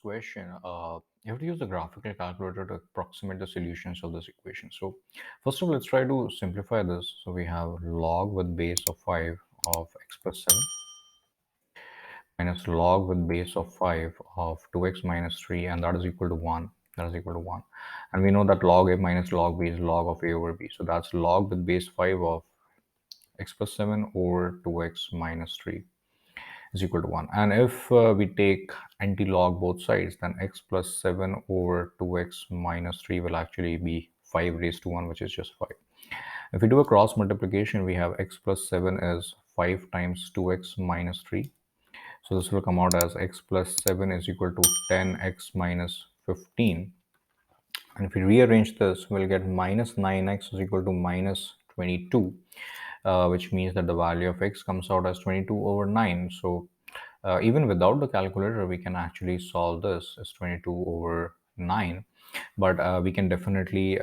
question, you have to use the graphical calculator to approximate the solutions of this equation. So first of all, let's try to simplify this. So we have log with base of 5 of x plus 7 minus log with base of 5 of 2x minus 3, and that is equal to 1. That is equal to 1. And we know that log a minus log b is log of a over b. So that's log with base 5 of x plus 7 over 2x minus 3 is equal to 1. And if we take anti-log both sides, then x plus 7 over 2x minus 3 will actually be 5 raised to 1, which is just 5. If we do a cross multiplication, we have x plus 7 is 5 times 2x minus 3. So this will come out as x plus 7 is equal to 10x minus 15. And if we rearrange this, we'll get minus 9x is equal to minus 22, which means that the value of x comes out as 22 over 9. So even without the calculator, we can actually solve this as 22 over 9. But we can definitely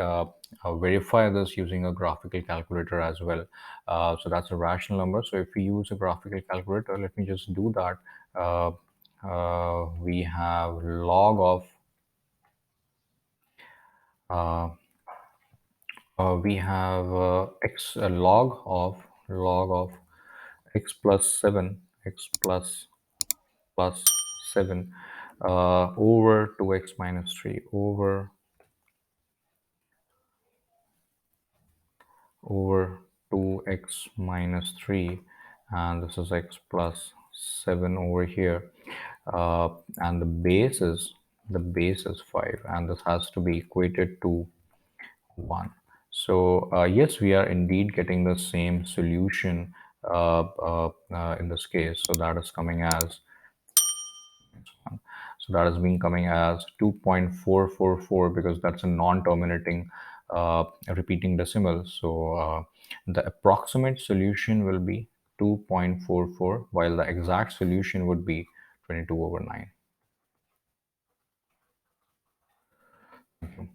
verify this using a graphical calculator as well. So that's a rational number. So if we use a graphical calculator, let me just do that. We have log of uh, we have log of x plus 7 plus 7 over 2x minus 3 over 2x minus 3, and this is x plus 7 over here, and the base is 5, and this has to be equated to 1. So yes, we are indeed getting the same solution in this case. So that is coming as so that has been coming as 2.444, because that's a non-terminating repeating decimal. So the approximate solution will be 2.44, while the exact solution would be 22 over 9. Thank you.